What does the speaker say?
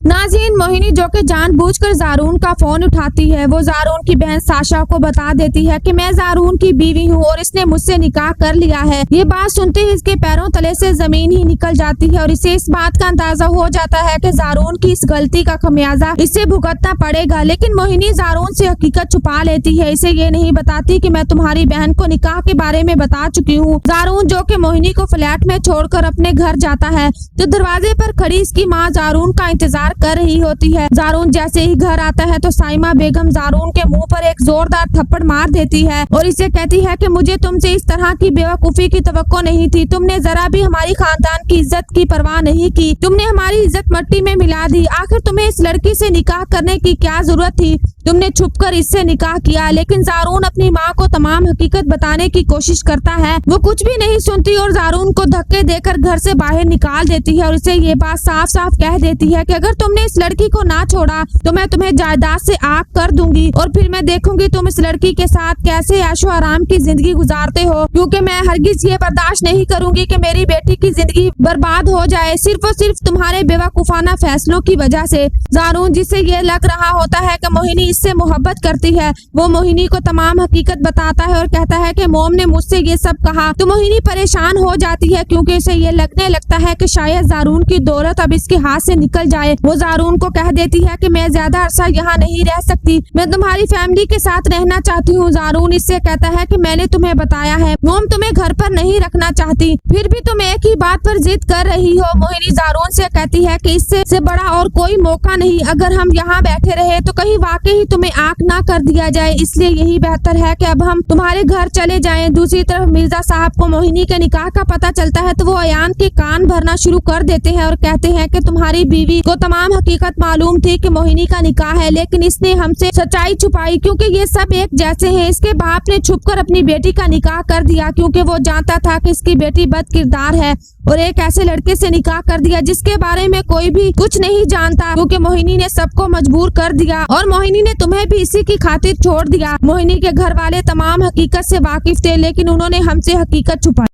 नाज़रीन, मोहिनी जो कि जानबूझकर ज़ारून का फोन उठाती है, वो ज़ारून की बहन साशा को बता देती है कि मैं ज़ारून की बीवी हूँ और इसने मुझसे निकाह कर लिया है। ये बात सुनते ही इसके पैरों तले से जमीन ही निकल जाती है और इसे इस बात का अंदाजा हो जाता है कि ज़ारून की इस गलती का खमियाजा इसे भुगतना पड़ेगा। लेकिन मोहिनी ज़ारून से हकीकत छुपा लेती है, इसे ये नहीं बताती कि मैं तुम्हारी बहन को निकाह के बारे में बता चुकी हूँ। ज़ारून जो कि मोहिनी को फ्लैट में छोड़कर अपने घर जाता है तो दरवाजे पर खड़ी इसकी माँ ज़ारून का इंतजार कर रही होती है। ज़ारून जैसे ही घर आता है तो साइमा बेगम ज़ारून के मुंह पर एक जोरदार थप्पड़ मार देती है और इसे कहती है कि मुझे तुमसे इस तरह की बेवकूफी की तवक्को नहीं थी। तुमने जरा भी हमारी खानदान की इज्जत की परवाह नहीं की, तुमने हमारी इज्जत मिट्टी में मिला दी। आखिर तुम्हें इस लड़की से निकाह करने की क्या जरूरत थी? तुमने छुपकर इससे निकाह किया। लेकिन ज़ारून अपनी माँ को तमाम हकीकत बताने की कोशिश करता है, वो कुछ भी नहीं सुनती और ज़ारून को धक्के देकर घर से बाहर निकाल देती है और इसे ये बात साफ साफ कह देती है कि अगर तुमने इस लड़की को ना छोड़ा तो मैं तुम्हें जायदाद से आग कर दूंगी और फिर मैं देखूंगी तुम इस लड़की के साथ कैसे ऐशो आराम की जिंदगी गुजारते हो, क्योंकि मैं हरगिज ये बर्दाश्त नहीं करूंगी कि मेरी बेटी की जिंदगी बर्बाद हो जाए सिर्फ और सिर्फ तुम्हारे बेवकूफाना फैसलों की वजह से। ज़ारून जिसे ये लग रहा होता है कि मोहिनी इससे मोहब्बत करती है, वो मोहिनी को तमाम हकीकत बताता है और कहता है कि मोम ने मुझसे ये सब कहा। तो मोहिनी परेशान हो जाती है क्योंकि इसे ये लगने लगता है कि शायद ज़ारून की दौलत अब इसके हाथ से निकल जाए। वो ज़ारून को कह देती है कि मैं ज्यादा अरसा यहाँ नहीं रह सकती, मैं तुम्हारी फैमिली के साथ रहना चाहती हूँ। ज़ारून इससे कहता है कि मैंने तुम्हें बताया है मोम तुम्हें घर पर नहीं रखना चाहती, फिर भी तुम एक ही बात पर जिद कर रही हो। मोहिनी ज़ारून से कहती है कि इससे बड़ा और कोई मौका नहीं, अगर हम यहाँ बैठे रहे तो कहीं वाकई तुम्हें आंख ना कर दिया जाए, इसलिए यही बेहतर है कि अब हम तुम्हारे घर चले जाएं। दूसरी तरफ मिर्जा साहब को मोहिनी के निकाह का पता चलता है तो वो अयान के कान भरना शुरू कर देते हैं और कहते हैं कि तुम्हारी बीवी को तमाम हकीकत मालूम थी कि मोहिनी का निकाह है, लेकिन इसने हमसे सच्चाई छुपाई क्योंकि ये सब एक जैसे हैं। इसके बाप ने छुपकर अपनी बेटी का निकाह कर दिया क्योंकि वो जानता था कि इसकी बेटी बदकिरदार है और एक ऐसे लड़के से निकाह कर दिया जिसके बारे में कोई भी कुछ नहीं जानता, क्योंकि मोहिनी ने सबको मजबूर कर दिया और मोहिनी ने तुम्हें भी इसी की खातिर छोड़ दिया। मोहिनी के घर वाले तमाम हकीकत से वाकिफ थे लेकिन उन्होंने हमसे हकीकत छुपाई।